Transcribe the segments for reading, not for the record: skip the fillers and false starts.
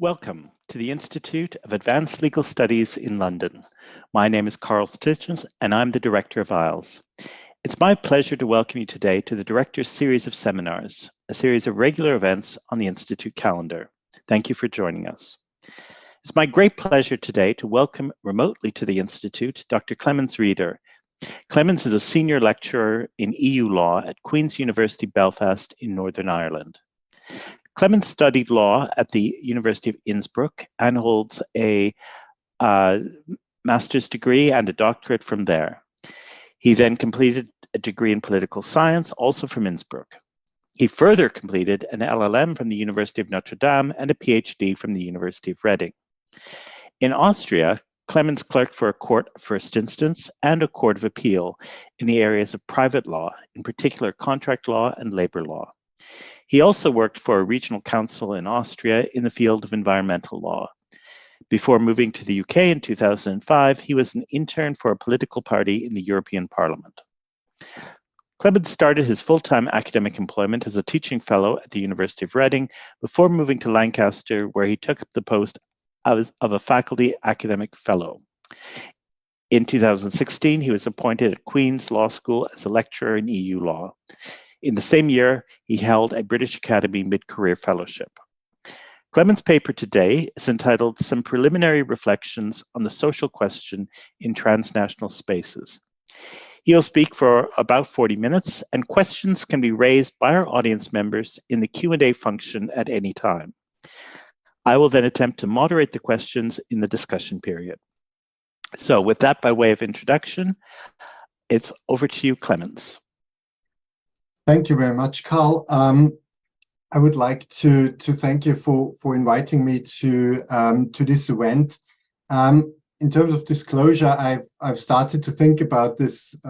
Welcome to the Institute of Advanced Legal Studies in London. My name is Carl Stitchens and I'm the Director of IELTS. It's my pleasure to welcome you today to the Director's series of seminars, a series of regular events on the Institute calendar. Thank you for joining us. It's my great pleasure today to welcome remotely to the Institute Dr. Clemens Reeder. Clemens is a senior lecturer in EU law at Queen's University Belfast in Northern Ireland. Clemens studied law at the University of Innsbruck and holds a master's degree and a doctorate from there. He then completed a degree in political science, also from Innsbruck. He further completed an LLM from the University of Notre Dame and a PhD from the University of Reading. In Austria, Clemens clerked for a court of first instance and a court of appeal in the areas of private law, in particular contract law and labor law. He also worked for a regional council in Austria in the field of environmental law. Before moving to the UK in 2005, he was an intern for a political party in the European Parliament. Clemens started his full-time academic employment as a teaching fellow at the University of Reading before moving to Lancaster, where he took up the post of a faculty academic fellow. In 2016, he was appointed at Queen's Law School as a lecturer in EU law. In the same year, he held a British Academy mid-career fellowship. Clemens' paper today is entitled Some Preliminary Reflections on the Social Question in Transnational Spaces. He'll speak for about 40 minutes, and questions can be raised by our audience members in the Q&A function at any time. I will then attempt to moderate the questions in the discussion period. So with that by way of introduction, it's over to you, Clemens. Thank you very much, Carl. I would like to thank you for inviting me to this event. In terms of disclosure, I've started to think about this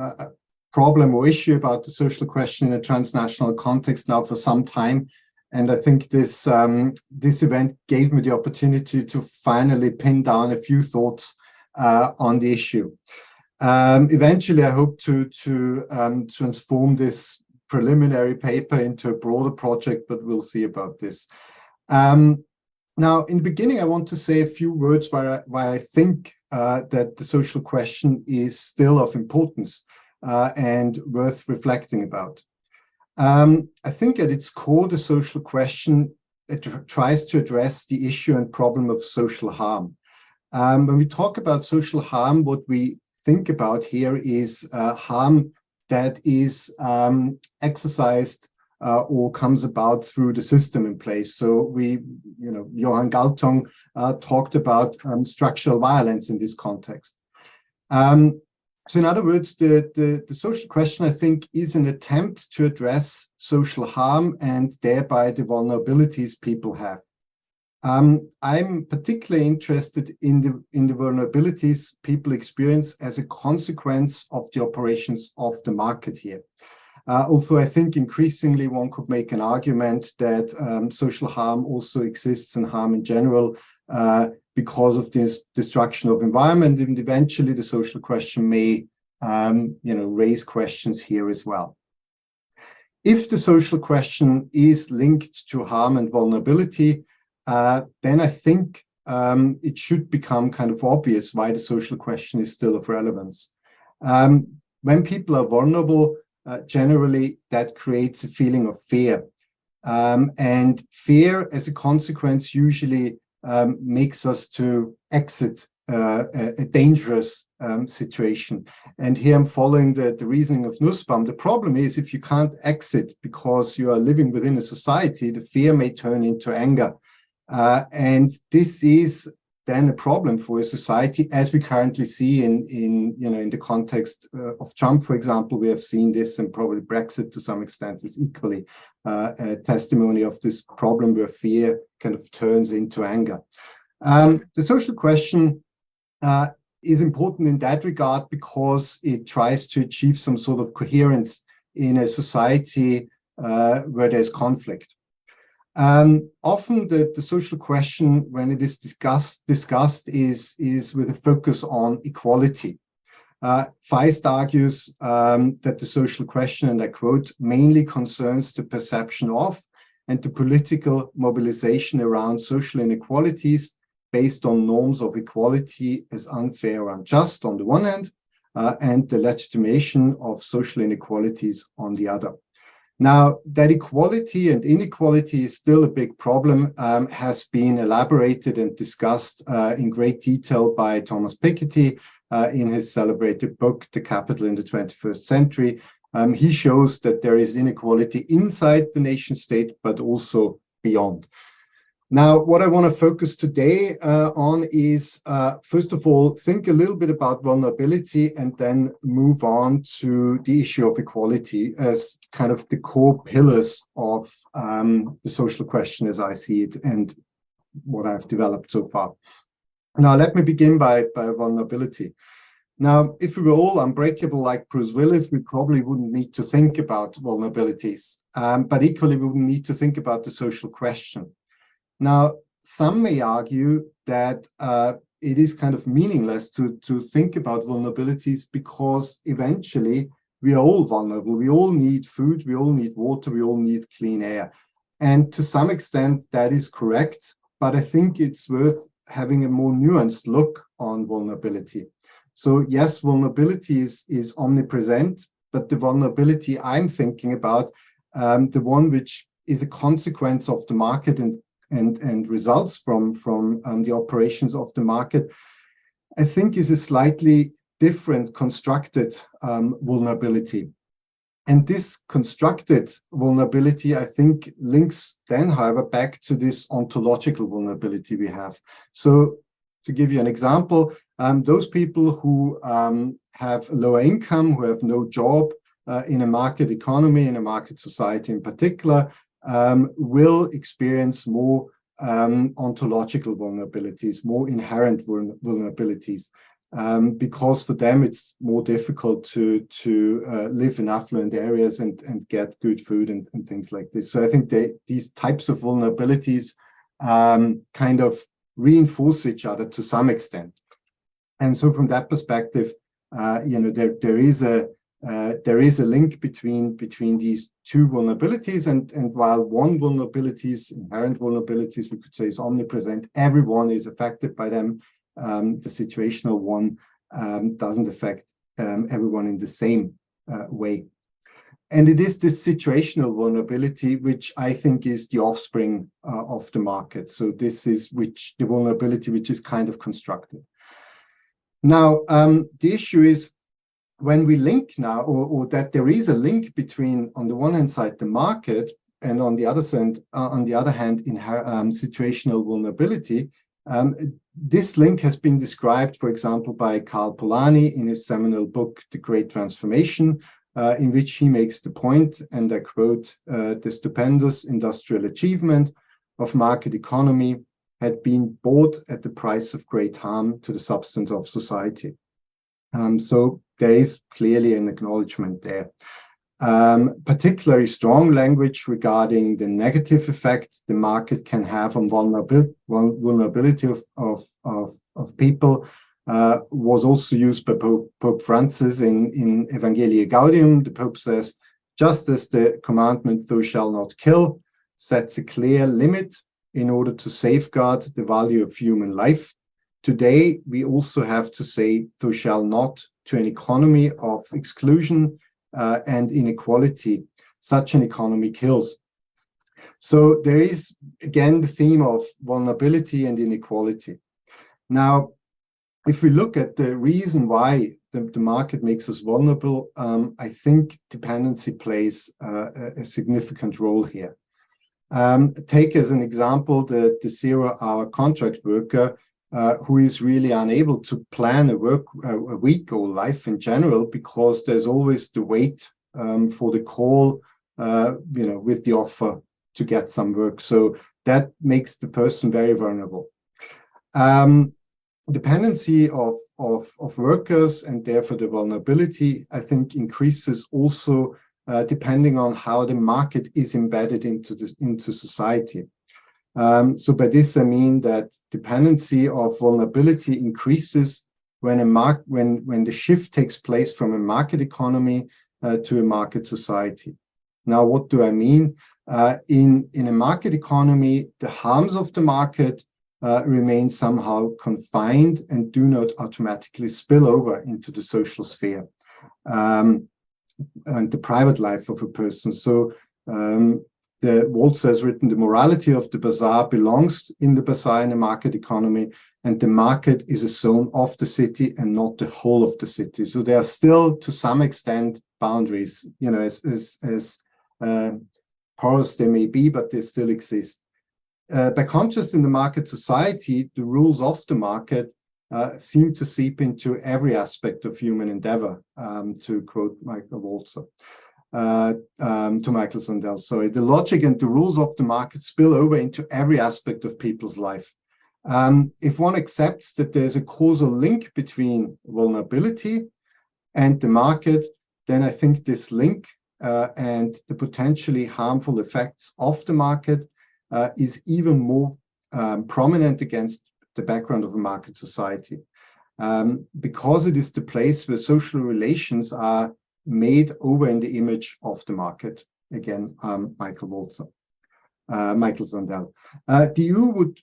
problem or issue about the social question in a transnational context now for some time, and I think this event gave me the opportunity to finally pin down a few thoughts on the issue. Eventually, I hope to transform this preliminary paper into a broader project, but we'll see about this. Now, in the beginning, I want to say a few words why I think that the social question is still of importance and worth reflecting about. I think at its core, the social question tries to address the issue and problem of social harm. When we talk about social harm, what we think about here is harm that is exercised or comes about through the system in place. So Johan Galtung talked about structural violence in this context. So in other words, the social question, I think, is an attempt to address social harm and thereby the vulnerabilities people have. I'm particularly interested in the vulnerabilities people experience as a consequence of the operations of the market here. Although I think increasingly one could make an argument that social harm also exists and harm in general because of this destruction of environment, and eventually the social question may raise questions here as well. If the social question is linked to harm and vulnerability, then I think it should become kind of obvious why the social question is still of relevance. When people are vulnerable, generally that creates a feeling of fear. And fear, as a consequence, usually makes us to exit a dangerous situation. And here I'm following the reasoning of Nussbaum. The problem is if you can't exit because you are living within a society, the fear may turn into anger. And this is then a problem for a society, as we currently see in the context of Trump, for example. We have seen this, and probably Brexit to some extent is equally a testimony of this problem where fear kind of turns into anger. The social question is important in that regard because it tries to achieve some sort of coherence in a society where there's conflict. Often the social question, when it is discussed is with a focus on equality. Feist argues that the social question, and I quote, mainly concerns the perception of and the political mobilization around social inequalities based on norms of equality as unfair or unjust on the one hand, and the legitimation of social inequalities on the other. Now, that equality and inequality is still a big problem, has been elaborated and discussed in great detail by Thomas Piketty in his celebrated book, The Capital in the 21st Century. He shows that there is inequality inside the nation state, but also beyond. Now, what I want to focus today on is, first of all, think a little bit about vulnerability and then move on to the issue of equality as kind of the core pillars of the social question as I see it and what I've developed so far. Now, let me begin by vulnerability. Now, if we were all unbreakable like Bruce Willis, we probably wouldn't need to think about vulnerabilities, but equally we wouldn't need to think about the social question. Now, some may argue that it is kind of meaningless to think about vulnerabilities because eventually we are all vulnerable. We all need food, we all need water, we all need clean air. And to some extent that is correct, but I think it's worth having a more nuanced look on vulnerability. So yes, vulnerability is omnipresent, but the vulnerability I'm thinking about, the one which is a consequence of the market and results from the operations of the market, I think is a slightly different constructed vulnerability. And this constructed vulnerability, I think, links then, however, back to this ontological vulnerability we have. So to give you an example, those people who have lower income, who have no job in a market economy, in a market society in particular, will experience more ontological vulnerabilities, more inherent vulnerabilities, because for them it's more difficult to live in affluent areas and get good food and things like this. So I think these types of vulnerabilities kind of reinforce each other to some extent. And so from that perspective, there is a link between these two vulnerabilities, and while one vulnerabilities, inherent vulnerabilities, we could say is omnipresent, everyone is affected by them. The situational one doesn't affect everyone in the same way. And it is this situational vulnerability which I think is the offspring of the market. So this is the vulnerability which is kind of constructed. Now, the issue is when we link now, or that there is a link between, on the one hand side, the market, and on the other hand, situational vulnerability. This link has been described, for example, by Karl Polanyi in his seminal book, The Great Transformation, in which he makes the point, and I quote, the stupendous industrial achievement of market economy had been bought at the price of great harm to the substance of society. So there is clearly an acknowledgement there. Particularly strong language regarding the negative effect the market can have on vulnerability of people was also used by Pope Francis in Evangelii Gaudium. The Pope says, just as the commandment, thou shalt not kill, sets a clear limit in order to safeguard the value of human life, today we also have to say, thou shalt not, to an economy of exclusion and inequality. Such an economy kills. So there is, again, the theme of vulnerability and inequality. Now, if we look at the reason why the market makes us vulnerable, I think dependency plays a significant role here. Take as an example the 0-hour contract worker who is really unable to plan a week or life in general, because there's always the wait for the call, with the offer to get some work. So that makes the person very vulnerable. Dependency of workers, and therefore the vulnerability, I think, increases also depending on how the market is embedded into society. So by this I mean that dependency of vulnerability increases when the shift takes place from a market economy to a market society. Now, what do I mean? In a market economy, the harms of the market remain somehow confined and do not automatically spill over into the social sphere and the private life of a person. So Walzer has written, the morality of the bazaar belongs in the bazaar in a market economy, and the market is a zone of the city and not the whole of the city. So there are still, to some extent, boundaries, you know, as porous they may be, but they still exist. By contrast, in the market society, the rules of the market seem to seep into every aspect of human endeavor, to quote Michael Walzer. To Michael Sandel, sorry. The logic and the rules of the market spill over into every aspect of people's life. If one accepts that there's a causal link between vulnerability and the market, then I think this link and the potentially harmful effects of the market is even more prominent against the background of a market society, because it is the place where social relations are made over in the image of the market. Again, Michael Walzer, Michael Sandel. The EU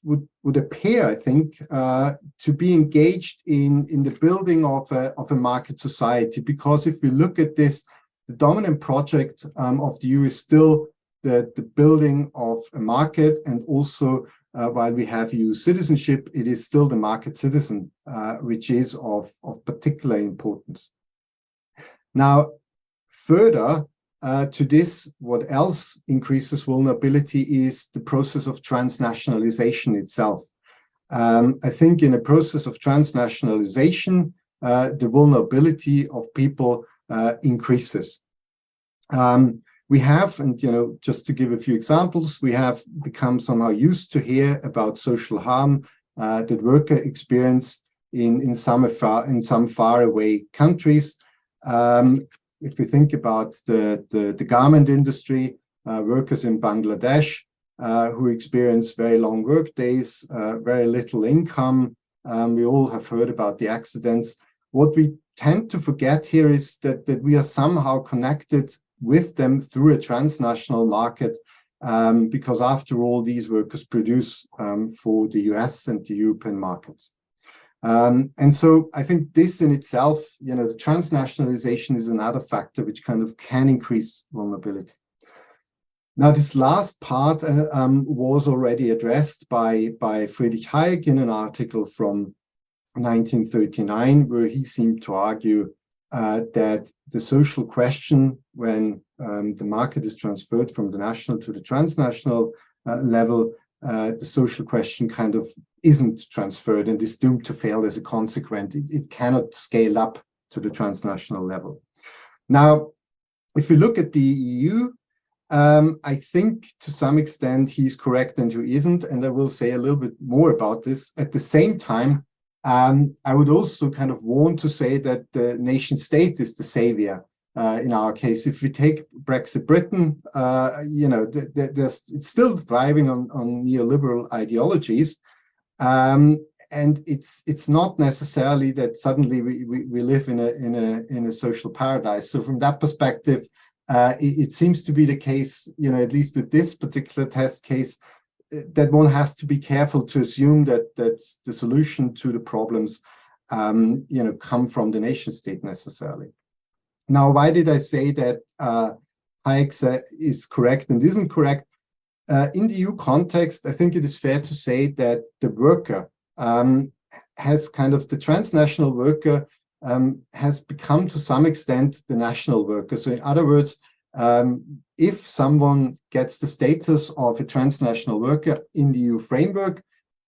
would appear, I think, to be engaged in the building of a market society, because if we look at this, the dominant project of the EU is still the building of a market, and also while we have EU citizenship, it is still the market citizen, which is of particular importance. Now, further to this, what else increases vulnerability is the process of transnationalization itself. I think in a process of transnationalization, the vulnerability of people increases. We have, and you know, just to give a few examples, we have become somehow used to hear about social harm that workers experience in some faraway countries. If we think about the garment industry, workers in Bangladesh who experience very long work days, very little income, we all have heard about the accidents. What we tend to forget here is that we are somehow connected with them through a transnational market, because after all, these workers produce for the US and the European markets. And so I think this in itself, you know, the transnationalization is another factor which kind of can increase vulnerability. Now, this last part was already addressed by Friedrich Hayek in an article from 1939, where he seemed to argue that the social question, when the market is transferred from the national to the transnational level, the social question kind of isn't transferred and is doomed to fail as a consequence. It cannot scale up to the transnational level. Now, if we look at the EU, I think to some extent he's correct and he isn't, and I will say a little bit more about this. At the same time, I would also kind of want to say that the nation state is the savior in our case. If we take Brexit Britain, you know, it's still thriving on neoliberal ideologies, and it's not necessarily that suddenly we live in a social paradise. So from that perspective, it seems to be the case, you know, at least with this particular test case, that one has to be careful to assume that the solution to the problems, you know, come from the nation state necessarily. Now, why did I say that Hayek is correct and isn't correct? In the EU context, I think it is fair to say that the worker has kind of, the transnational worker has become to some extent the national worker. So in other words, if someone gets the status of a transnational worker in the EU framework,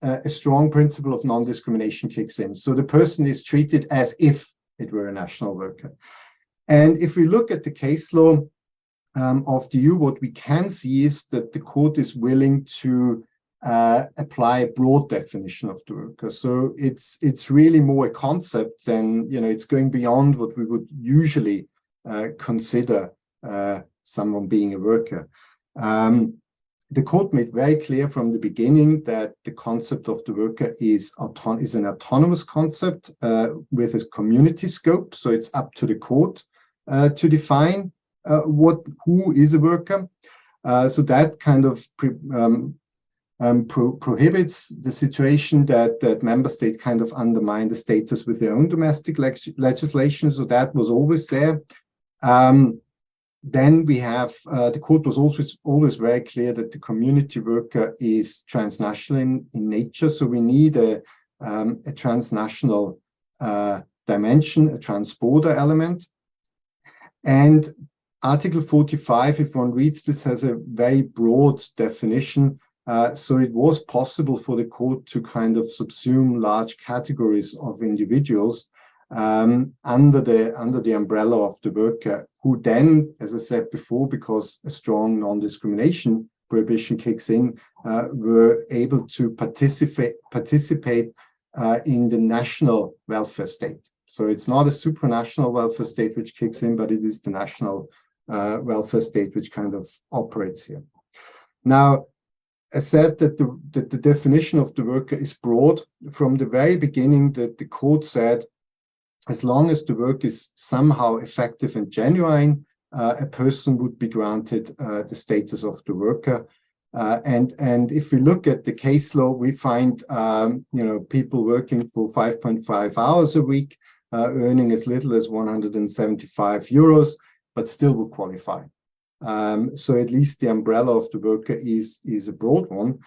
a strong principle of non-discrimination kicks in. So the person is treated as if it were a national worker. And if we look at the case law of the EU, what we can see is that the court is willing to apply a broad definition of the worker. So it's really more a concept than, you know, it's going beyond what we would usually consider someone being a worker. The court made very clear from the beginning that the concept of the worker is an autonomous concept with a community scope. So it's up to the court to define who is a worker. So that kind of prohibits the situation that member state kind of undermine the status with their own domestic legislation. So that was always there. Then we have, the court was always very clear that the community worker is transnational in nature. So we need a transnational dimension, a transborder element. And Article 45, if one reads this, has a very broad definition. So it was possible for the court to kind of subsume large categories of individuals under the umbrella of the worker, who then, as I said before, because a strong non-discrimination prohibition kicks in, were able to participate in the national welfare state. So it's not a supranational welfare state which kicks in, but it is the national welfare state which kind of operates here. Now, I said that the definition of the worker is broad. From the very beginning, that the court said, as long as the work is somehow effective and genuine, a person would be granted the status of the worker. And if we look at the case law, we find people working for 5.5 hours a week, earning as little as 175 euros, but still will qualify. So at least the umbrella of the worker is a broad one.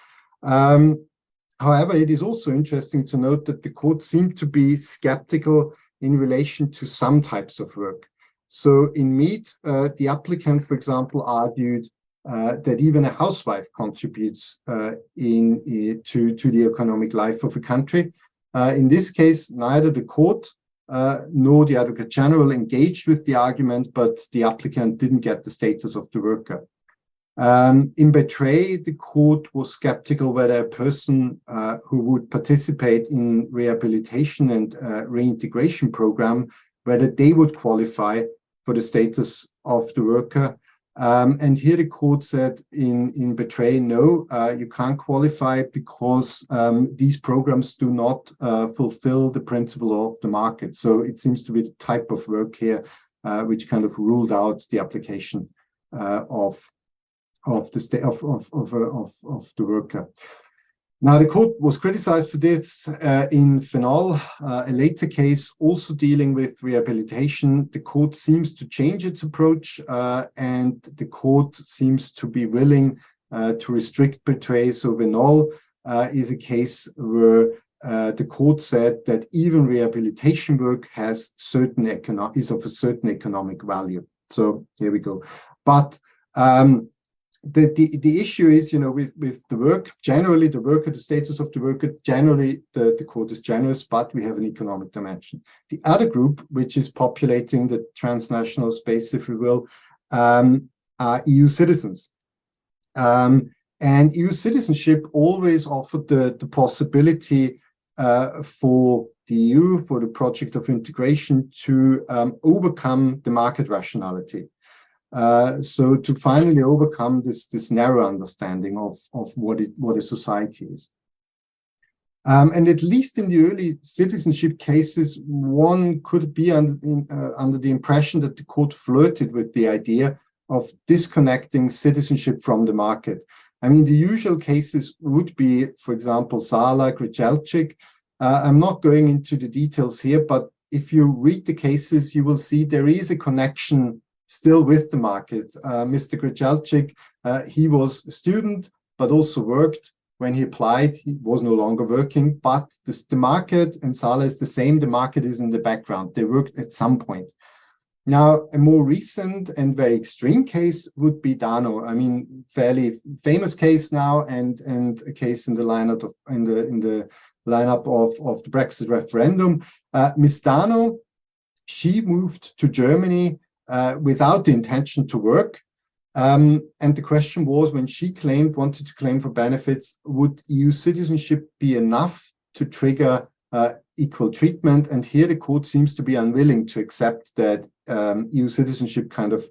However, it is also interesting to note that the court seemed to be skeptical in relation to some types of work. So in Mead, the applicant, for example, argued that even a housewife contributes to the economic life of a country. In this case, neither the court nor the Advocate General engaged with the argument, but the applicant didn't get the status of the worker. In Betray, the court was skeptical whether a person who would participate in rehabilitation and reintegration program, whether they would qualify for the status of the worker. And here the court said in Betray, no, you can't qualify because these programs do not fulfill the principle of the market. So it seems to be the type of work here which kind of ruled out the application of the worker. Now, the court was criticized for this in Fenol, a later case also dealing with rehabilitation. The court seems to change its approach, and the court seems to be willing to restrict Betray. So Fenol is a case where the court said that even rehabilitation work has is of a certain economic value. So here we go. But the issue is, with the work, generally the worker, the status of the worker, generally the court is generous, but we have an economic dimension. The other group, which is populating the transnational space, if we will, are EU citizens. And EU citizenship always offered the possibility for the EU, for the project of integration, to overcome the market rationality. So to finally overcome this narrow understanding of what a society is. And at least in the early citizenship cases, one could be under the impression that the court flirted with the idea of disconnecting citizenship from the market. I mean, the usual cases would be, for example, Sala, Grzelczyk. I'm not going into the details here, but if you read the cases, you will see there is a connection still with the market. Mr. Grzelczyk, he was a student, but also worked. When he applied, he was no longer working, but the market, and Sala is the same, the market is in the background. They worked at some point. Now, a more recent and very extreme case would be Dano. I mean, fairly famous case now, and a case in the lineup of the Brexit referendum. Miss Dano, she moved to Germany without the intention to work. And the question was, when she wanted to claim for benefits, would EU citizenship be enough to trigger equal treatment? And here the court seems to be unwilling to accept that EU citizenship kind of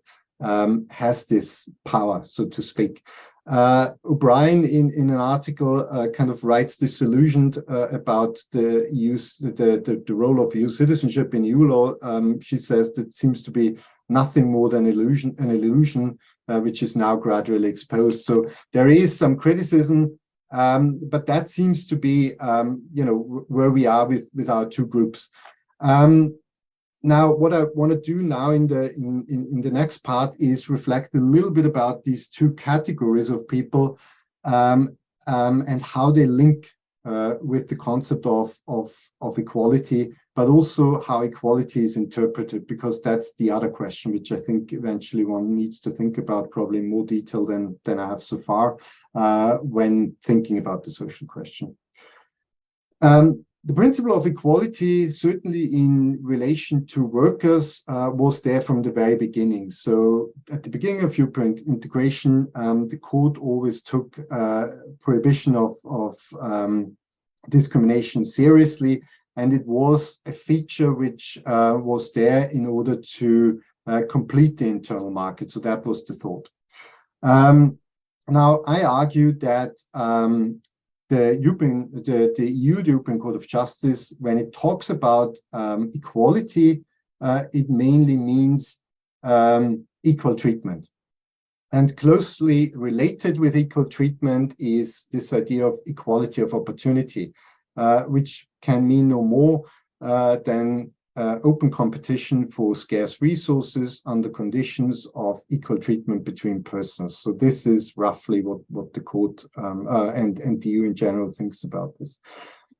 has this power, so to speak. O'Brien, in an article, kind of writes disillusioned about the role of EU citizenship in EU law. She says that seems to be nothing more than an illusion, which is now gradually exposed. So there is some criticism, but that seems to be, where we are with our two groups. Now, what I want to do now in the next part is reflect a little bit about these two categories of people, and how they link with the concept of equality, but also how equality is interpreted, because that's the other question which I think eventually one needs to think about probably in more detail than I have so far when thinking about the social question. The principle of equality, certainly in relation to workers, was there from the very beginning. So at the beginning of European integration, the court always took prohibition of discrimination seriously, and it was a feature which was there in order to complete the internal market. So that was the thought. Now, I argue that the EU, the European Court of Justice, when it talks about equality, it mainly means equal treatment. And closely related with equal treatment is this idea of equality of opportunity, which can mean no more than open competition for scarce resources under conditions of equal treatment between persons. So this is roughly what the court and the EU in general thinks about this.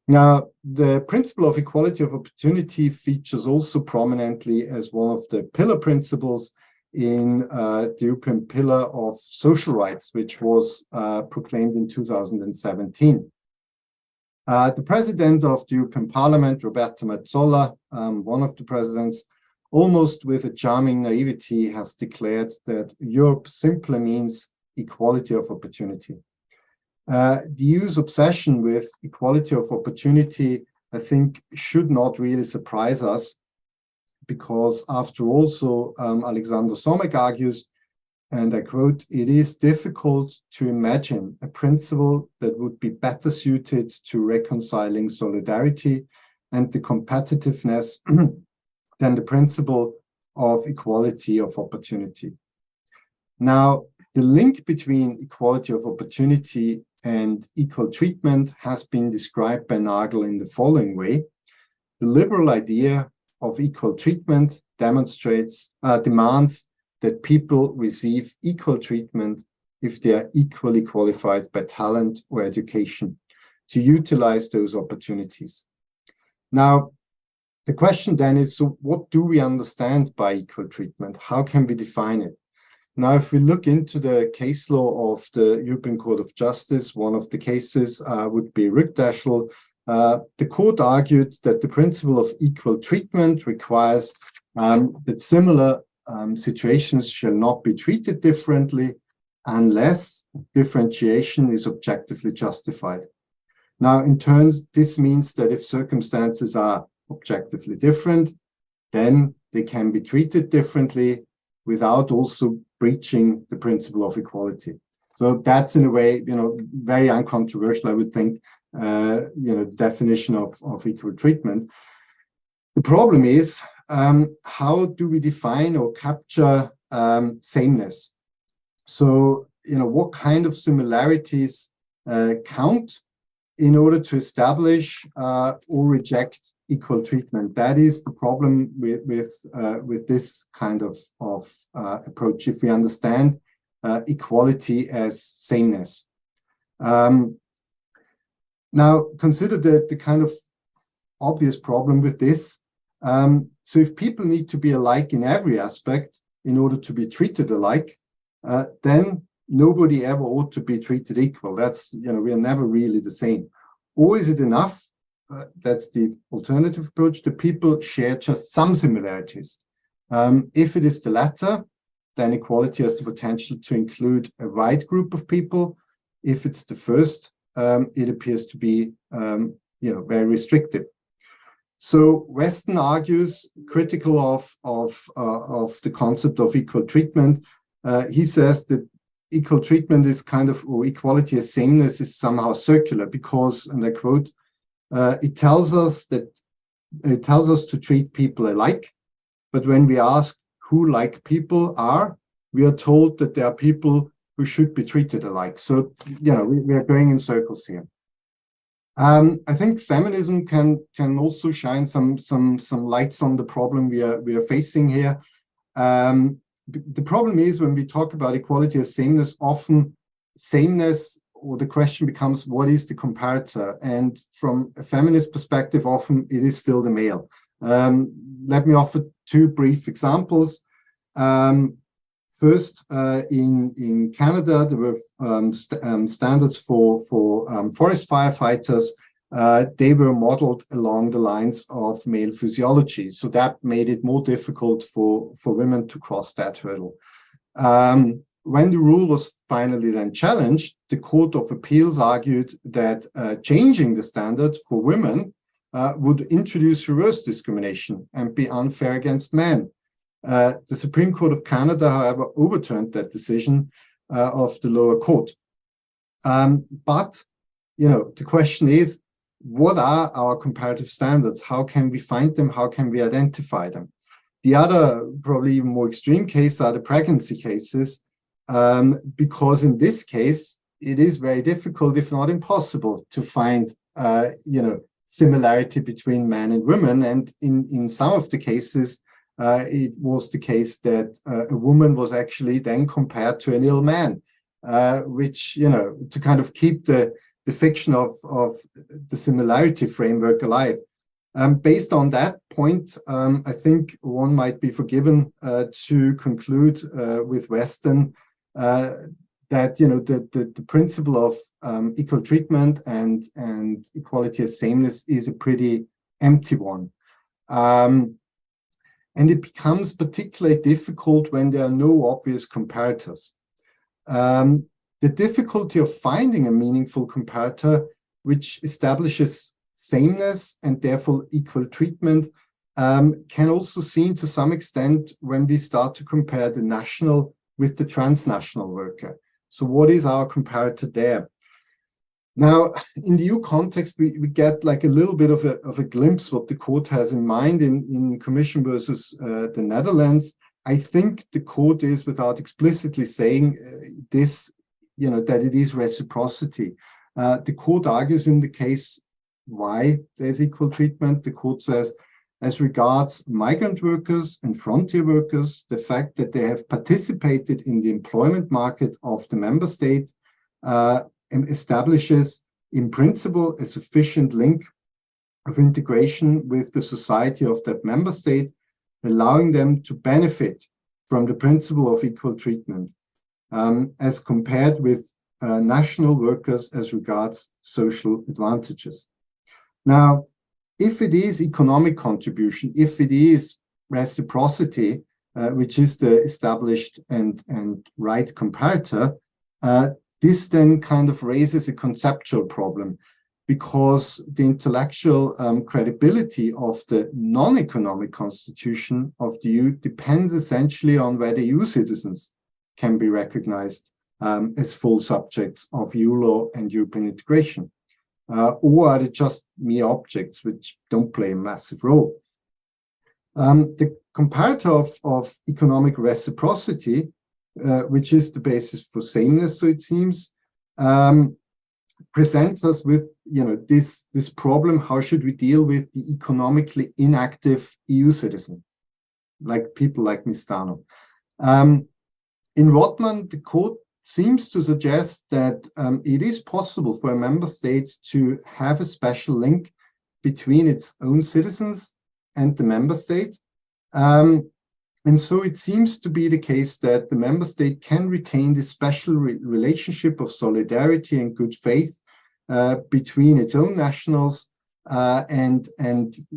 Now, the principle of equality of opportunity features also prominently as one of the pillar principles in the European Pillar of Social Rights, which was proclaimed in 2017. The president of the European Parliament, Roberta Metsola, one of the presidents, almost with a charming naivety, has declared that Europe simply means equality of opportunity. The EU's obsession with equality of opportunity, I think, should not really surprise us, because after all, so Alexander Somek argues, and I quote, "It is difficult to imagine a principle that would be better suited to reconciling solidarity and the competitiveness than the principle of equality of opportunity." Now, the link between equality of opportunity and equal treatment has been described by Nagel in the following way. The liberal idea of equal treatment demands that people receive equal treatment if they are equally qualified by talent or education to utilize those opportunities. Now, the question then is, so what do we understand by equal treatment? How can we define it? Now, if we look into the case law of the European Court of Justice, one of the cases would be Rückdeschel. The court argued that the principle of equal treatment requires that similar situations shall not be treated differently unless differentiation is objectively justified. Now, in turn, this means that if circumstances are objectively different, then they can be treated differently without also breaching the principle of equality. So that's in a way, very uncontroversial, I would think, the definition of equal treatment. The problem is, how do we define or capture sameness? So, what kind of similarities count in order to establish or reject equal treatment? That is the problem with this kind of approach, if we understand equality as sameness. Now, consider the kind of obvious problem with this. So if people need to be alike in every aspect in order to be treated alike, then nobody ever ought to be treated equal. That's, we are never really the same. Or is it enough? That's the alternative approach. The people share just some similarities. If it is the latter, then equality has the potential to include a wide group of people. If it's the first, it appears to be, very restrictive. So Weston argues, critical of the concept of equal treatment. He says that equal treatment is or equality as sameness is somehow circular because, and I quote, it tells us to treat people alike, but when we ask who like people are, we are told that there are people who should be treated alike. So, we are going in circles here. I think feminism can also shine some lights on the problem we are facing here. The problem is when we talk about equality as sameness, often sameness, or the question becomes, what is the comparator? And from a feminist perspective, often it is still the male. Let me offer two brief examples. First, in Canada, there were standards for forest firefighters. They were modeled along the lines of male physiology. So that made it more difficult for women to cross that hurdle. When the rule was finally then challenged, the Court of Appeals argued that changing the standard for women would introduce reverse discrimination and be unfair against men. The Supreme Court of Canada, however, overturned that decision of the lower court. But, the question is, what are our comparative standards? How can we find them? How can we identify them? The other, probably even more extreme case are the pregnancy cases, because in this case, it is very difficult, if not impossible, to find, similarity between men and women. And in some of the cases, it was the case that a woman was actually then compared to an ill man, which, to kind of keep the fiction of the similarity framework alive. Based on that point, I think one might be forgiven to conclude with Weston that the principle of equal treatment and equality as sameness is a pretty empty one. And it becomes particularly difficult when there are no obvious comparators. The difficulty of finding a meaningful comparator which establishes sameness and therefore equal treatment can also seen to some extent when we start to compare the national with the transnational worker. So what is our comparator there? Now, in the EU context, we get like a little bit of a glimpse what the court has in mind in Commission versus the Netherlands. I think the court is, without explicitly saying this, that it is reciprocity. The court argues in the case why there's equal treatment. The court says, as regards migrant workers and frontier workers, the fact that they have participated in the employment market of the member state establishes in principle a sufficient link of integration with the society of that member state, allowing them to benefit from the principle of equal treatment as compared with national workers as regards social advantages. Now, if it is economic contribution, if it is reciprocity, which is the established and right comparator, this then kind of raises a conceptual problem, because the intellectual credibility of the non-economic constitution of the EU depends essentially on whether EU citizens can be recognized as full subjects of EU law and European integration. Or are they just mere objects which don't play a massive role? The comparator of economic reciprocity, which is the basis for sameness, so it seems, presents us with this problem: how should we deal with the economically inactive EU citizen, like people like Mistano? In Rotman, the court seems to suggest that it is possible for a member state to have a special link between its own citizens and the member state. And so it seems to be the case that the member state can retain this special relationship of solidarity and good faith between its own nationals and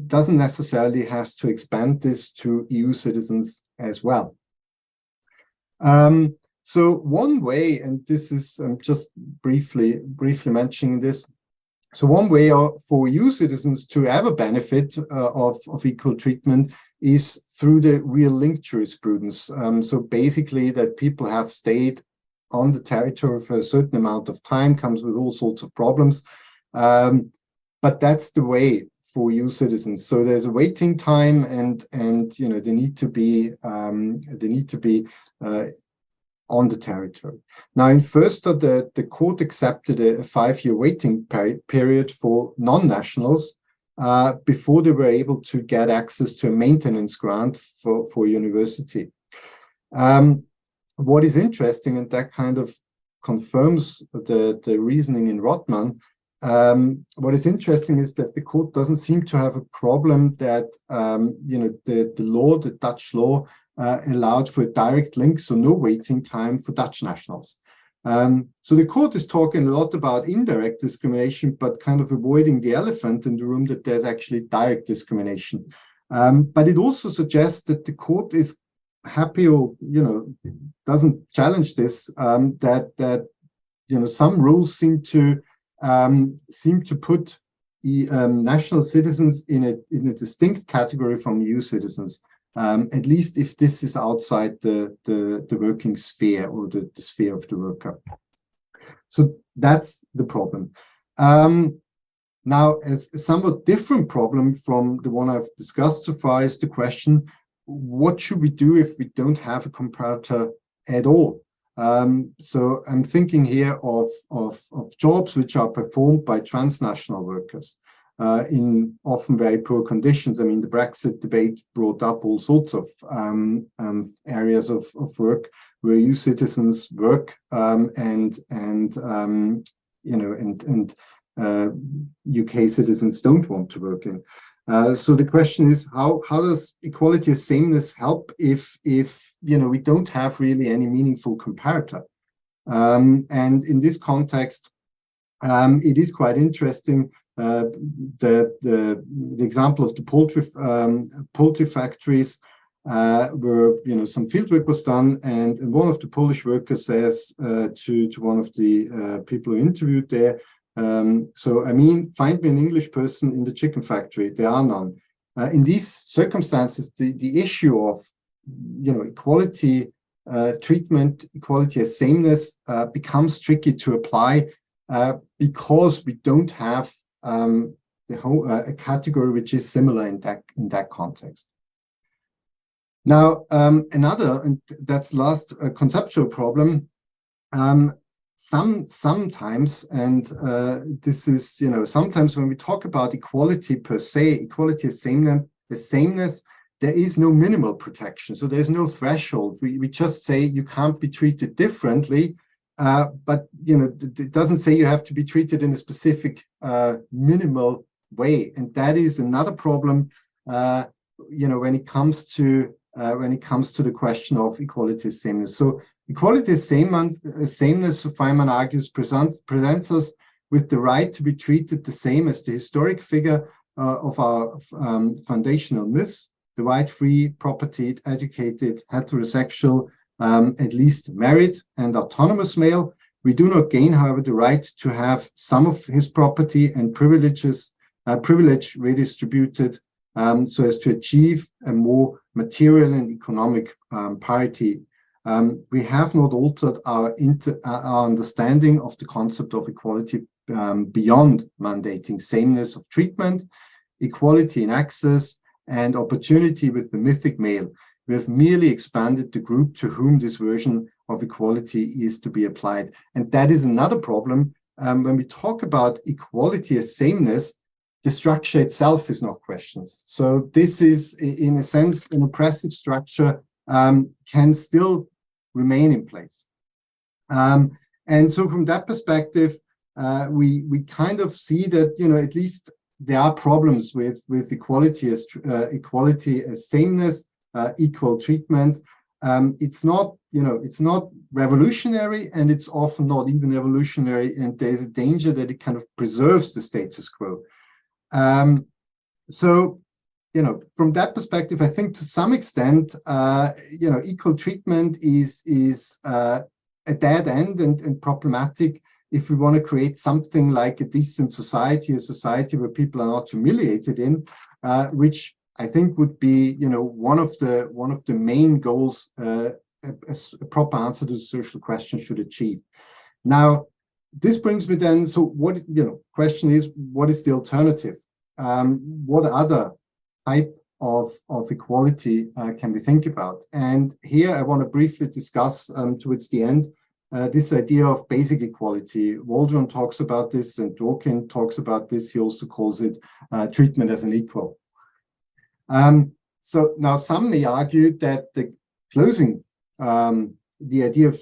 doesn't necessarily have to expand this to EU citizens as well. So one way, and this is just briefly mentioning this, so one way for EU citizens to have a benefit of equal treatment is through the real link jurisprudence. So basically that people have stayed on the territory for a certain amount of time, comes with all sorts of problems. But that's the way for EU citizens. So there's a waiting time, and you know, they need to be on the territory. Now, in Förster, the court accepted a 5-year waiting period for non-nationals before they were able to get access to a maintenance grant for university. What is interesting, and that kind of confirms the reasoning in Rothman, what is interesting is that the court doesn't seem to have a problem that you know, the Dutch law allowed for a direct link, so no waiting time for Dutch nationals. So the court is talking a lot about indirect discrimination, but kind of avoiding the elephant in the room, that there's actually direct discrimination. But it also suggests that the court is happy, or you know, doesn't challenge this, that you know, some rules seem to put national citizens in a distinct category from EU citizens, at least if this is outside the working sphere, or the sphere of the worker. So that's the problem. Now, as a somewhat different problem from the one I've discussed so far is the question, what should we do if we don't have a comparator at all? So I'm thinking here of jobs which are performed by transnational workers in often very poor conditions. I mean, the Brexit debate brought up all sorts of areas of work where EU citizens work, and you know, and UK citizens don't want to work in. So the question is, how does equality and sameness help if you know, we don't have really any meaningful comparator? And in this context, it is quite interesting. The example of the poultry factories, where you know, some fieldwork was done, and one of the Polish workers says to one of the people who interviewed there, so I mean, find me an English person in the chicken factory. There are none. In these circumstances, the issue of, you know, equality treatment, equality as sameness becomes tricky to apply because we don't have a category which is similar in that context. Now, another, and that's last conceptual problem. Sometimes, and this is, you know, sometimes when we talk about equality per se, equality as sameness, there is no minimal protection. So there's no threshold. We just say you can't be treated differently, but you know, it doesn't say you have to be treated in a specific minimal way. And that is another problem, you know, when it comes to the question of equality as sameness. So equality as sameness, Feynman argues, presents us with the right to be treated the same as the historic figure of our foundational myths: the white, free, propertied, educated, heterosexual, at least married and autonomous male. We do not gain, however, the right to have some of his property and privilege redistributed so as to achieve a more material and economic parity. We have not altered our understanding of the concept of equality beyond mandating sameness of treatment, equality in access, and opportunity with the mythic male. We have merely expanded the group to whom this version of equality is to be applied. And that is another problem. When we talk about equality as sameness, the structure itself is not questioned. So this is, in a sense, an oppressive structure can still remain in place. And so from that perspective, we kind of see that, you know, at least there are problems with equality as sameness, equal treatment. It's not, you know, it's not revolutionary, and it's often not even evolutionary, and there's a danger that it kind of preserves the status quo. So, you know, from that perspective, I think to some extent, you know, equal treatment is a dead end and problematic if we want to create something like a decent society, a society where people are not humiliated in, which I think would be, you know, one of the main goals a proper answer to the social question should achieve. Now, this brings me then, so what, you know, question is, what is the alternative? what other type of equality can we think about? And here I want to briefly discuss towards the end this idea of basic equality. Waldron talks about this and Dworkin talks about this. He also calls it treatment as an equal. So now some may argue that the closing the idea of,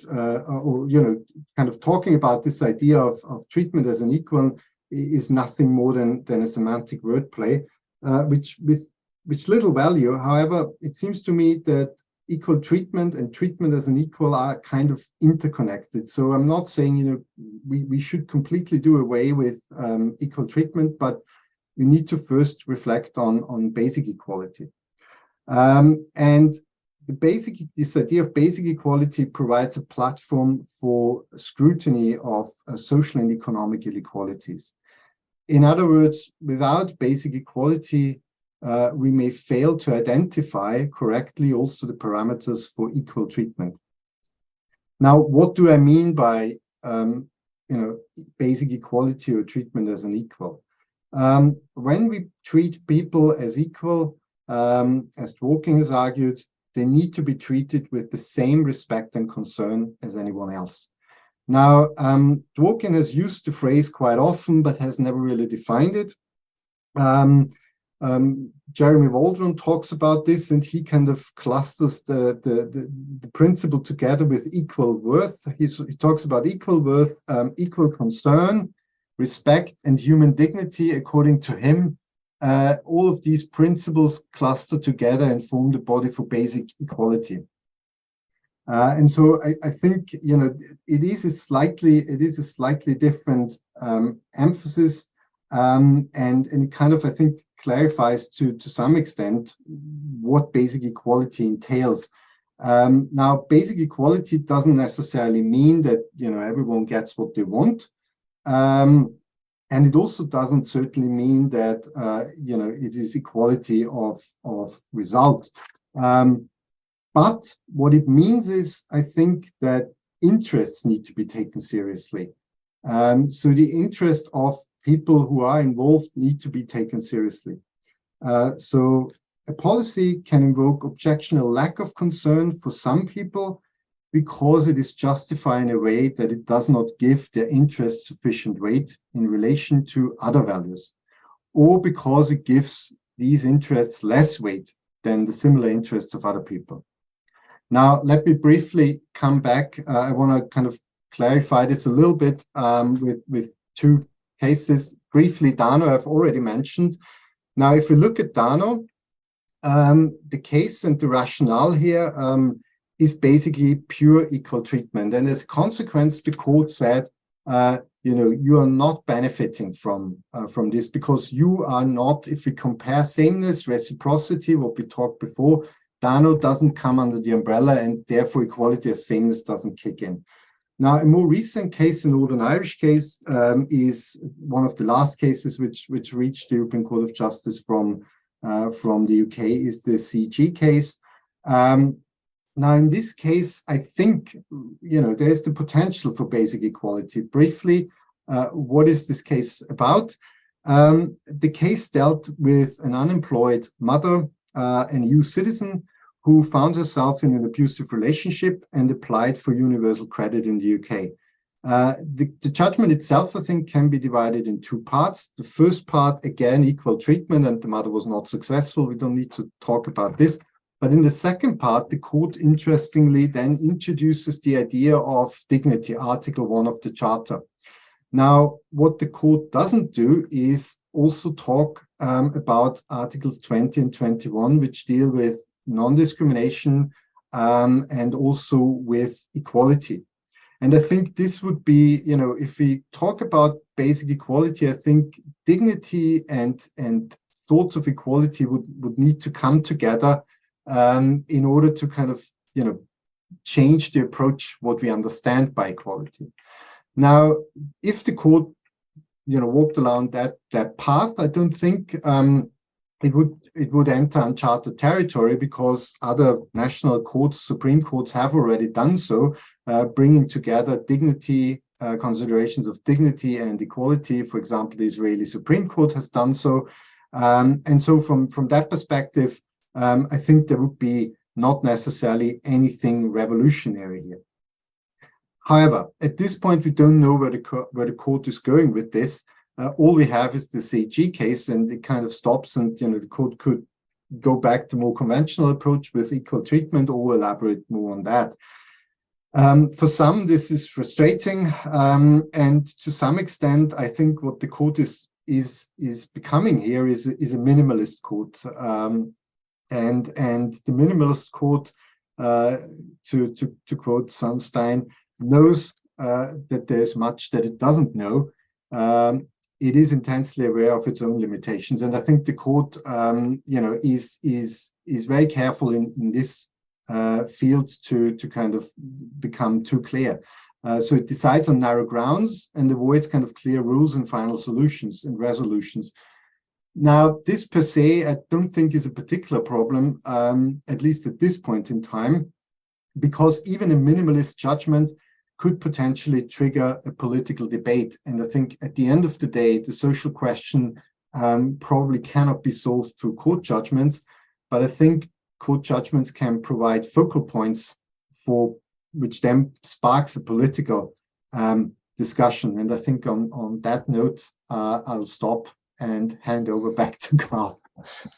or, you know, kind of talking about this idea of treatment as an equal is nothing more than a semantic wordplay, which little value. However, it seems to me that equal treatment and treatment as an equal are kind of interconnected. So I'm not saying, you know, we should completely do away with equal treatment, but we need to first reflect on basic equality. And this idea of basic equality provides a platform for scrutiny of social and economic inequalities. In other words, without basic equality, we may fail to identify correctly also the parameters for equal treatment. Now, what do I mean by basic equality or treatment as an equal? When we treat people as equal, as Dworkin has argued, they need to be treated with the same respect and concern as anyone else. Now, Dworkin has used the phrase quite often, but has never really defined it. Jeremy Waldron talks about this, and he kind of clusters the principle together with equal worth. He talks about equal worth, equal concern, respect, and human dignity. According to him, all of these principles cluster together and form the body for basic equality. And so I think, you know, it is a slightly different emphasis, and it kind of, I think, clarifies to some extent what basic equality entails. Now, basic equality doesn't necessarily mean that, you know, everyone gets what they want. And it also doesn't certainly mean that, you know, it is equality of result. But what it means is, I think, that interests need to be taken seriously. So the interest of people who are involved need to be taken seriously. So a policy can invoke objectionable lack of concern for some people because it is justified in a way that it does not give their interests sufficient weight in relation to other values, or because it gives these interests less weight than the similar interests of other people. Now, let me briefly come back. I want to kind of clarify this a little bit with two cases. Briefly, Dano, I've already mentioned. Now, if we look at Dano, the case and the rationale here is basically pure equal treatment. And as a consequence, the court said, you know, you are not benefiting from this because you are not, if we compare sameness, reciprocity, what we talked before, Dano doesn't come under the umbrella, and therefore equality as sameness doesn't kick in. Now, a more recent case, the Northern Irish case, is one of the last cases which reached the European Court of Justice from the UK, is the CG case. Now, in this case, I think, you know, there is the potential for basic equality. Briefly, what is this case about? The case dealt with an unemployed mother, an EU citizen, who found herself in an abusive relationship and applied for universal credit in the UK. The judgment itself, I think, can be divided in two parts. The first part, again, equal treatment, and the mother was not successful. We don't need to talk about this. But in the second part, the court, interestingly, then introduces the idea of dignity, Article 1 of the Charter. Now, what the court doesn't do is also talk about Articles 20 and 21, which deal with non-discrimination and also with equality. And I think this would be, you know, if we talk about basic equality, I think dignity and thoughts of equality would need to come together in order to kind of, you know, change the approach, what we understand by equality. Now, if the court, you know, walked along that path, I don't think it would enter uncharted territory, because other national courts, Supreme Courts, have already done so, bringing together dignity, considerations of dignity and equality. For example, the Israeli Supreme Court has done so. And so from that perspective, I think there would be not necessarily anything revolutionary here. However, at this point, we don't know where the court is going with this. All we have is the CG case, and it kind of stops, and the court could go back to more conventional approach with equal treatment or elaborate more on that. For some, this is frustrating, and to some extent, I think what the court is becoming here is a minimalist court, and the minimalist court, to quote Sunstein, knows that there's much that it doesn't know. It is intensely aware of its own limitations, and I think the court, is very careful in this field to kind of become too clear. So it decides on narrow grounds and avoids kind of clear rules and final solutions and resolutions. Now, this per se, I don't think is a particular problem, at least at this point in time, because even a minimalist judgment could potentially trigger a political debate. And I think at the end of the day, the social question probably cannot be solved through court judgments, but I think court judgments can provide focal points for which then sparks a political discussion. And I think on that note, I'll stop and hand over back to Carl.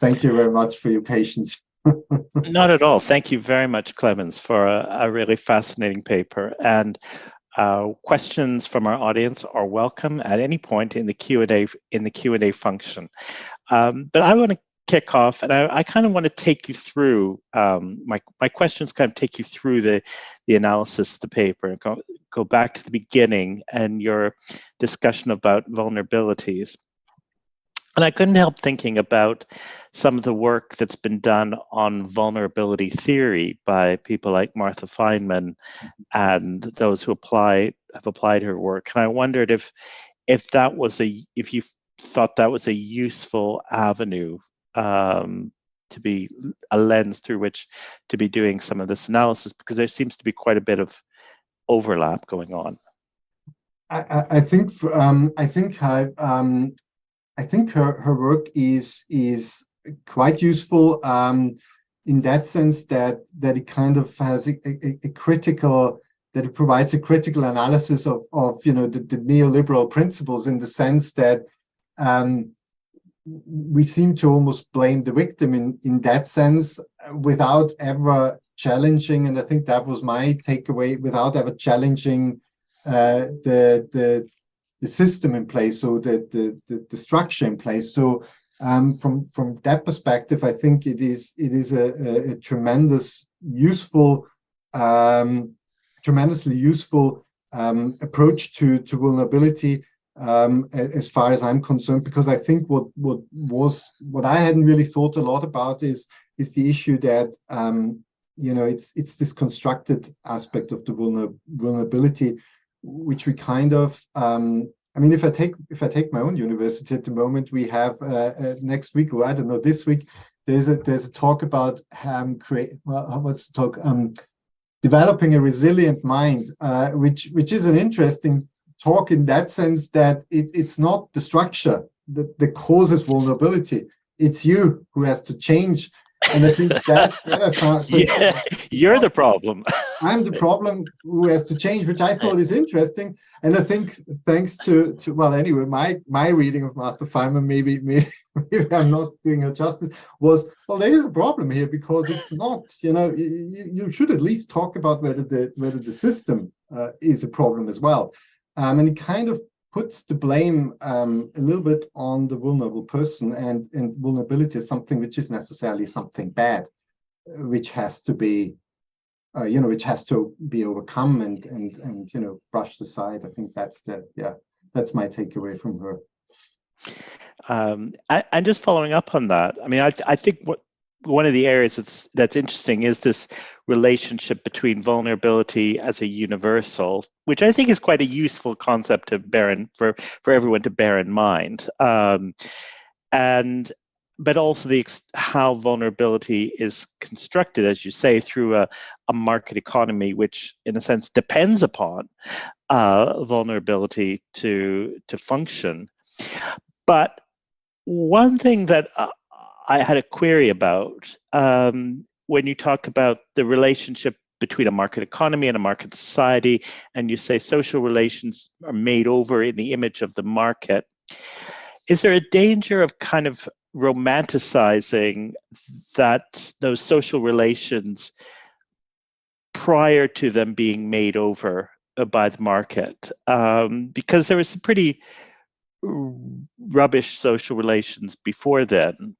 Thank you very much for your patience. Not at all. Thank you very much, Clemens, for a really fascinating paper. And questions from our audience are welcome at any point in the Q&A function. But I want to kick off, and I kind of want to take you through my questions. Kind of take you through the analysis of the paper and go back to the beginning and your discussion about vulnerabilities. And I couldn't help thinking about some of the work that's been done on vulnerability theory by people like Martha Feynman and those who have applied her work. And I wondered if you thought that was a useful avenue to be a lens through which to be doing some of this analysis, because there seems to be quite a bit of overlap going on. I think her work is quite useful in that sense that it kind of has a critical, that it provides a critical analysis of the neoliberal principles, in the sense that we seem to almost blame the victim in that sense without ever challenging, and I think that was my takeaway, without ever challenging the system in place, or the structure in place. So from that perspective, I think it is a tremendously useful approach to vulnerability, as far as I'm concerned, because I think what I hadn't really thought a lot about is the issue that it's this constructed aspect of the vulnerability, which we kind of if I take my own university at the moment, we have next week, or I don't know, this week, there's a talk about developing a resilient mind, which is an interesting talk in that sense that it's not the structure that causes vulnerability. It's you who has to change. And I think that I found. So yeah, you're the problem. I'm the problem who has to change, which I thought is interesting. And I think thanks to well, anyway, my reading of Martha Feynman, maybe I'm not doing her justice, was, well, there is a problem here, because it's not, you should at least talk about whether the system is a problem as well. And it kind of puts the blame a little bit on the vulnerable person, and vulnerability is something which is necessarily something bad, which has to be, which has to be overcome and brushed aside. I think that's my takeaway from her. And just following up on that, I mean, I think one of the areas that's interesting is this relationship between vulnerability as a universal, which I think is quite a useful concept to for everyone to bear in mind, but also how vulnerability is constructed, as you say, through a market economy, which in a sense depends upon vulnerability to function. But One thing that I had a query about when you talk about the relationship between a market economy and a market society, and you say social relations are made over in the image of the market, is there a danger of kind of romanticizing those social relations prior to them being made over by the market? Because there was some pretty rubbish social relations before then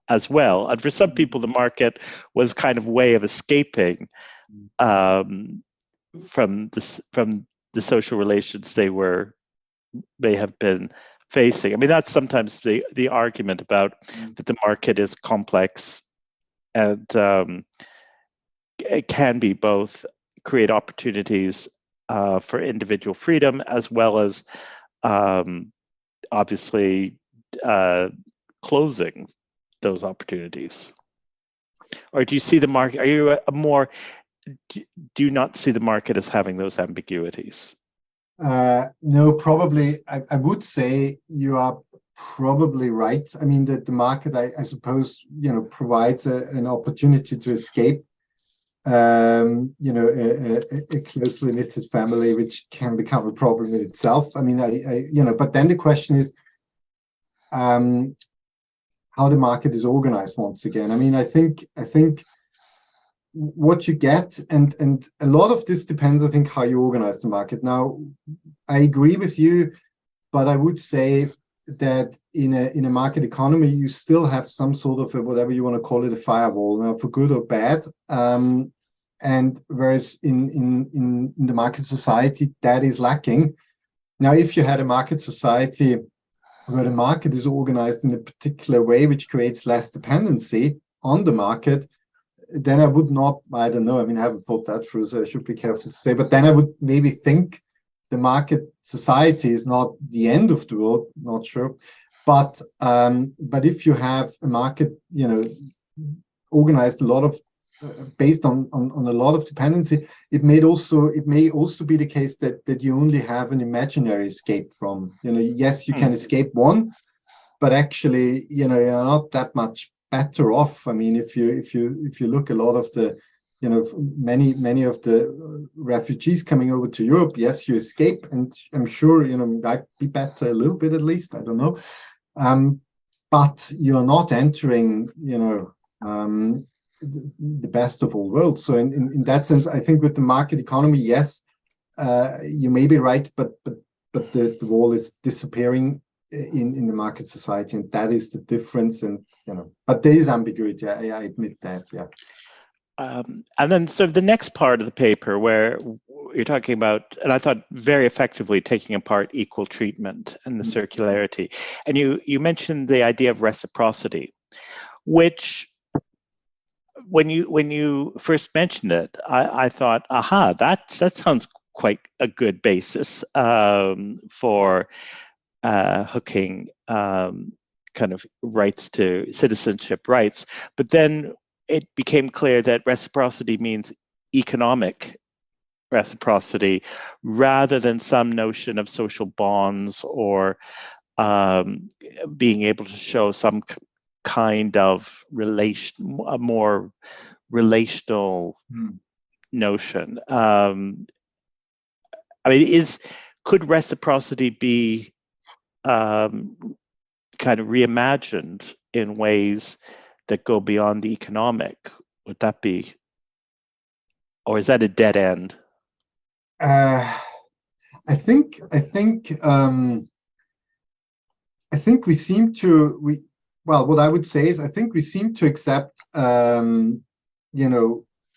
as well. And for some people, the market was kind of a way of escaping from the social relations they have been facing. I mean, that's sometimes the argument about that the market is complex and it can be both create opportunities for individual freedom as well as obviously closing those opportunities. Or do you see the market, are you do you not see the market as having those ambiguities? No, probably. I would say you are probably right. I mean, that the market, I suppose, provides an opportunity to escape, a closely knitted family, which can become a problem in itself. I mean, but then the question is how the market is organized once again. I mean, I think what you get, and a lot of this depends, I think, how you organize the market. Now, I agree with you, but I would say that in a market economy, you still have some sort of whatever you want to call it, a firewall, now for good or bad. And whereas in the market society, that is lacking. Now, if you had a market society where the market is organized in a particular way, which creates less dependency on the market, then I would not, I don't know, I mean, I haven't thought that through, so I should be careful to say, but then I would maybe think the market society is not the end of the world, not sure. But if you have a market, organized a lot of, based on a lot of dependency, it may also be the case that you only have an imaginary escape from, yes, you can escape one, but actually, you're not that much better off. I mean, if you look, a lot of the, many of the refugees coming over to Europe, yes, you escape, and I'm sure, might be better a little bit at least, I don't know. But you're not entering, the best of all worlds. So in that sense, I think with the market economy, yes, you may be right, but the wall is disappearing in the market society, and that is the difference. And but there is ambiguity. I admit that. Yeah. And then sort of the next part of the paper where you're talking about, and I thought very effectively, taking apart equal treatment and the circularity. And you mentioned the idea of reciprocity, which when you first mentioned it, I thought, aha, that sounds quite a good basis for hooking kind of rights to citizenship rights. But then it became clear that reciprocity means economic reciprocity rather than some notion of social bonds or being able to show some kind of a more relational notion. I mean, could reciprocity be kind of reimagined in ways that go beyond the economic? Would that be, or is that a dead end? I think we seem to what I would say is I think we seem to accept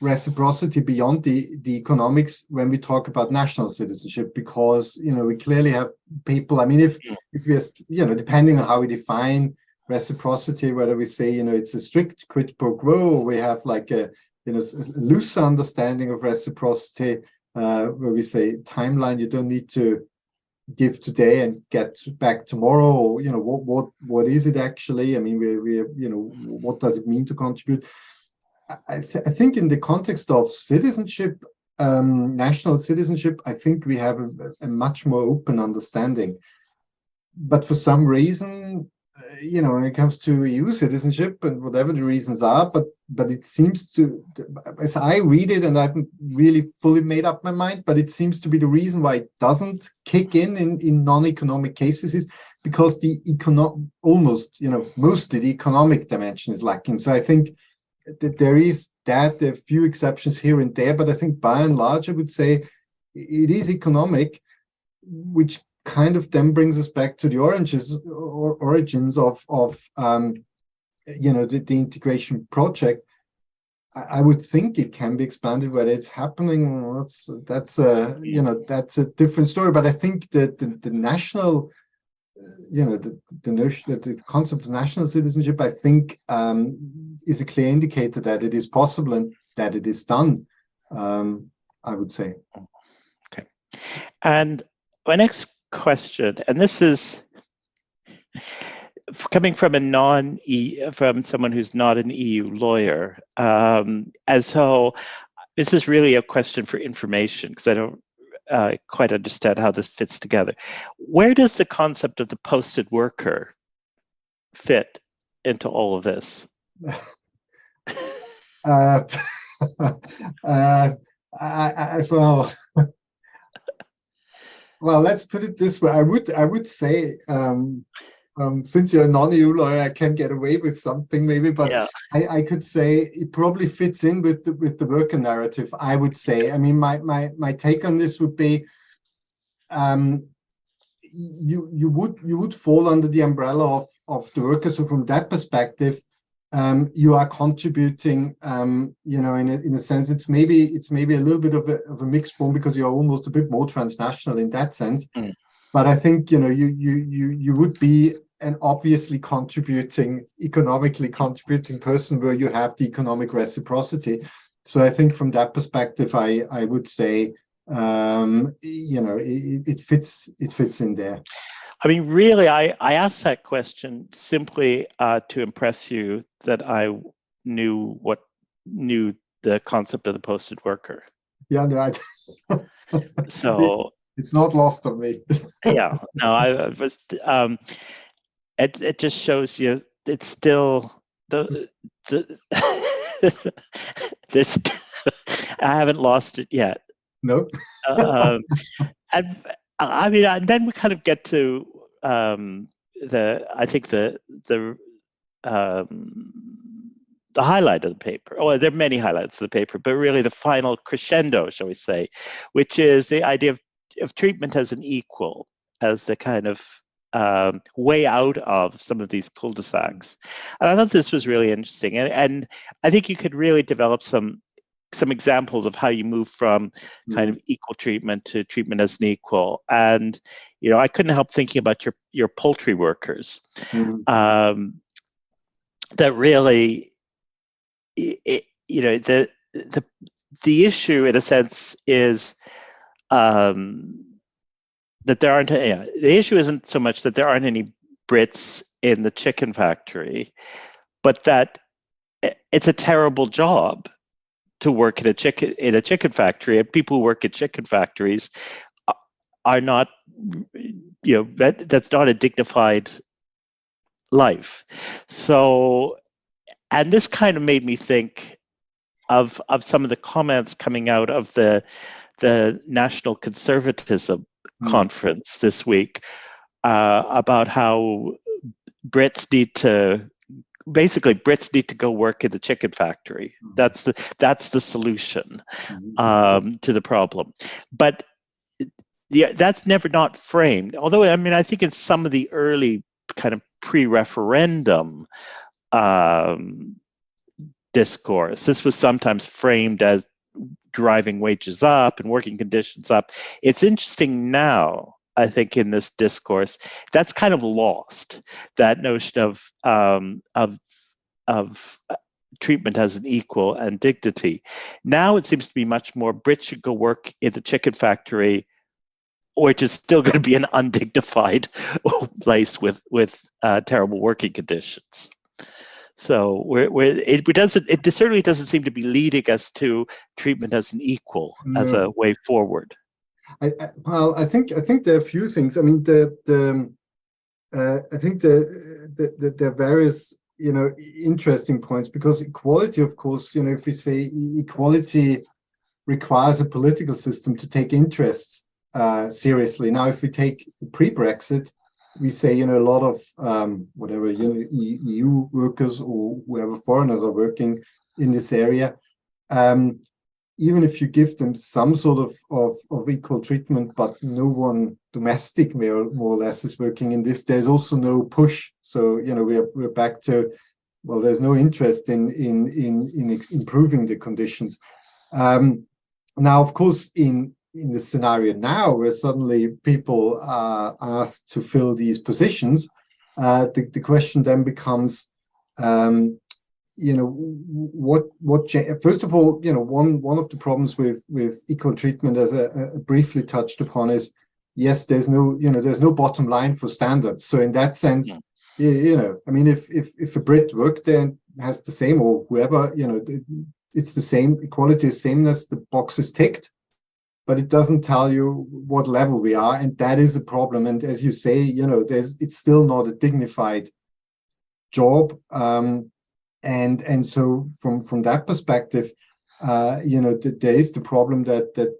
reciprocity beyond the economics when we talk about national citizenship, because we clearly have people. I mean, if we are, depending on how we define reciprocity, whether we say it's a strict quid pro quo, or we have like a loose understanding of reciprocity, where we say timeline, you don't need to give today and get back tomorrow, or what is it actually? I mean, we what does it mean to contribute? I think in the context of citizenship, national citizenship, I think we have a much more open understanding. But for some reason, when it comes to EU citizenship and whatever the reasons are, but it seems to, as I read it, and I haven't really fully made up my mind, but it seems to be the reason why it doesn't kick in non-economic cases is because the mostly the economic dimension is lacking. So I think that there are a few exceptions here and there, but I think by and large, I would say it is economic, which kind of then brings us back to the origins of the integration project. I would think it can be expanded. Whether it's happening, that's a different story. But I think that the national, the notion that the concept of national citizenship, I think, is a clear indicator that it is possible and that it is done. I would say. Okay, and my next question, and this is coming from from someone who's not an EU lawyer, and so this is really a question for information because I don't quite understand how this fits together. Where does the concept of the posted worker fit into all of this? Well, let's put it this way. I would say, since you're a non-EU lawyer, I can get away with something maybe, but yeah. I could say it probably fits in with the worker narrative. I would say. I mean, my take on this would be, you would fall under the umbrella of the worker. So from that perspective, you are contributing, in a sense. It's maybe a little bit of a mixed form because you're almost a bit more transnational in that sense. Mm. But I think you would be an obviously economically contributing person where you have the economic reciprocity. So I think from that perspective, I would say, it fits in there. I mean, really, I asked that question simply to impress you that I knew the concept of the posted worker. Yeah, no, so it's not lost on me. Yeah, no, I was. It just shows you it's still this. I haven't lost it yet. No. And I mean, and then we kind of get to the highlight of the paper. Oh, there are many highlights of the paper, but really the final crescendo, shall we say, which is the idea of treatment as an equal, as the kind of way out of some of these cul-de-sacs. And I thought this was really interesting, and I think you could really develop some examples of how you move from kind of equal treatment to treatment as an equal. And I couldn't help thinking about your poultry workers. That really, the issue in a sense is that there aren't. The issue isn't so much that there aren't any Brits in the chicken factory, but that it's a terrible job to work in a chicken factory, and people who work at chicken factories are not, that's not a dignified life. So, and this kind of made me think of some of the comments coming out of the National Conservatism conference this week about how Brits need to go work in the chicken factory. That's the solution to the problem. But that's never not framed. Although, I mean, I think in some of the early kind of pre-referendum discourse, this was sometimes framed as driving wages up and working conditions up. It's interesting now, I think, in this discourse, that's kind of lost, that notion of treatment as an equal and dignity. Now it seems to be much more Brits should go work in the chicken factory, which is still going to be an undignified place with terrible working conditions. So it certainly doesn't seem to be leading us to treatment as an equal as a way forward. I think there are a few things. I mean, I think there are various, interesting points, because equality, of course, if we say equality requires a political system to take interests seriously. Now, if we take pre-Brexit, we say, a lot of whatever, EU workers or whoever foreigners are working in this area, even if you give them some sort of equal treatment, but no one domestic more or less is working in this, there's also no push. So, we're back to, well, there's no interest in improving the conditions. Now, of course, in the scenario now, where suddenly people are asked to fill these positions, the question then becomes, first of all, one of the problems with equal treatment, as I briefly touched upon, is, yes, there's no bottom line for standards. So in that sense, if a Brit worked there and has the same, or whoever, it's the same, equality is sameness, the box is ticked, but it doesn't tell you what level we are, and that is a problem. And as you say, it's still not a dignified job. And so from that perspective, there is the problem that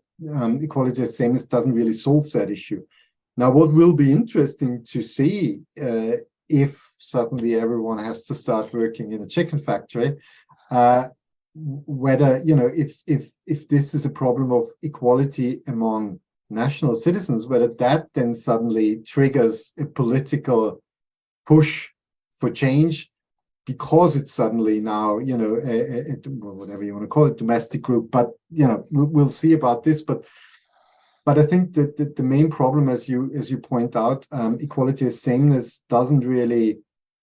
equality as sameness doesn't really solve that issue. Now, what will be interesting to see, if suddenly everyone has to start working in a chicken factory, whether, if this is a problem of equality among national citizens, whether that then suddenly triggers a political push for change, because it's suddenly now, whatever you want to call it, domestic group, but, we'll see about this. But I think that the main problem, as you point out, equality as sameness doesn't really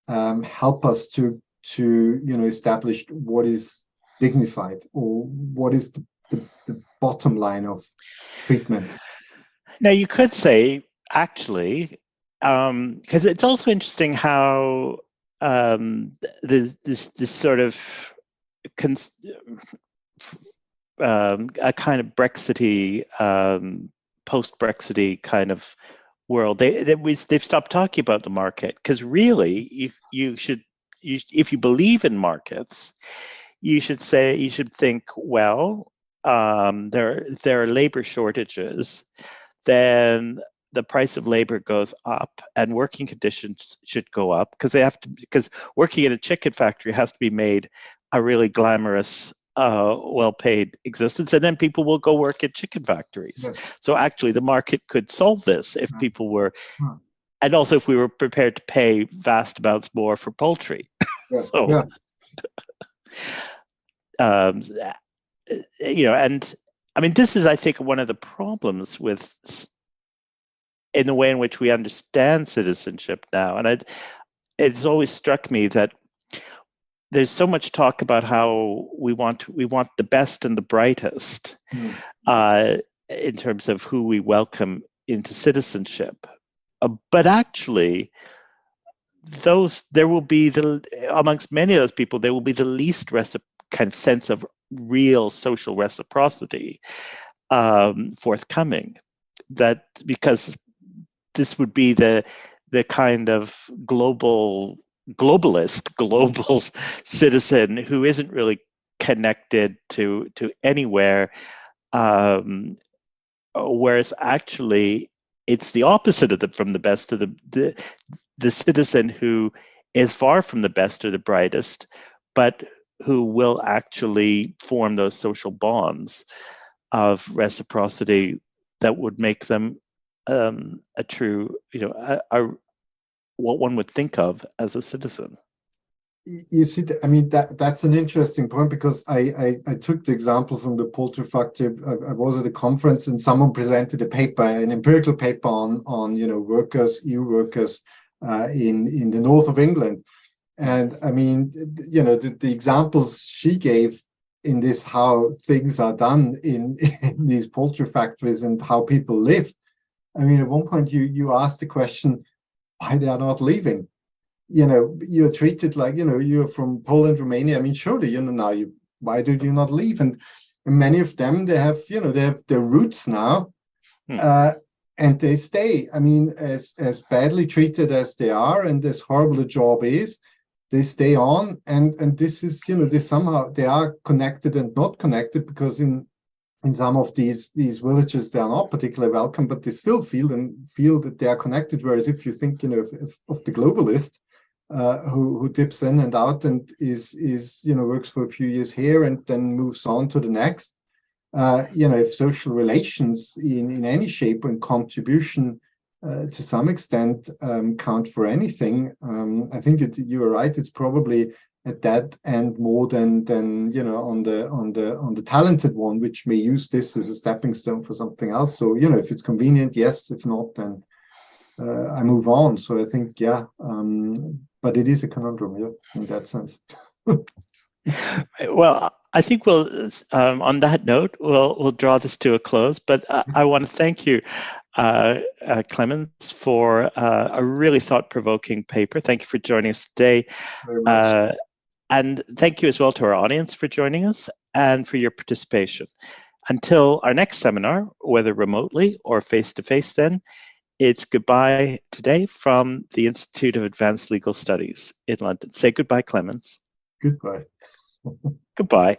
help us to establish what is dignified, or what is the bottom line of treatment. Now, you could say, actually, because it's also interesting how this sort of a kind of Brexity, post-Brexity kind of world. They've stopped talking about the market, because really, if you believe in markets, you should think, well, there are labor shortages, then the price of labor goes up and working conditions should go up, because working in a chicken factory has to be made a really glamorous, well-paid existence, and then people will go work at chicken factories. Yes. So actually the market could solve this if people were, and also if we were prepared to pay vast amounts more for poultry. Yeah. And I mean, this is, I think, one of the problems in the way in which we understand citizenship now. And it's always struck me that there's so much talk about how we want the best and the brightest in terms of who we welcome into citizenship. But actually, there will be amongst many of those people, there will be the least kind of sense of real social reciprocity forthcoming. That because this would be the kind of global citizen who isn't really connected to anywhere, whereas actually it's the opposite from the best of the citizen who is far from the best or the brightest, but who will actually form those social bonds of reciprocity that would make them a true, what one would think of as a citizen. You see, I mean, that's an interesting point, because I took the example from the poultry factory. I was at a conference and someone presented an empirical paper on workers, EU workers in the north of England. And I mean, the examples she gave in this, how things are done in these poultry factories and how people live. I mean, at one point you asked the question why they are not leaving. You're treated like, you're from Poland, Romania. I mean, surely, now why do you not leave? And many of them, they have their roots now. and they stay. I mean, as badly treated as they are, and as horrible the job is, they stay on. And this is, they are connected and not connected, because in some of these villages they are not particularly welcome, but they still feel that they are connected. Whereas if you think, of the globalist who dips in and out and is works for a few years here and then moves on to the next. If social relations in any shape and contribution to some extent count for anything, I think you are right. It's probably at that end more than on the talented one, which may use this as a stepping stone for something else. So if it's convenient, yes. If not, then I move on. So I think but it is a conundrum, in that sense. Well, I think we'll, on that note, we'll draw this to a close. But I want to thank you, Clemens, for a really thought-provoking paper. Thank you for joining us today. Very much. And thank you as well to our audience for joining us and for your participation. Until our next seminar, whether remotely or face-to-face then, it's goodbye today from the Institute of Advanced Legal Studies in London. Say goodbye, Clemens. Goodbye. Goodbye.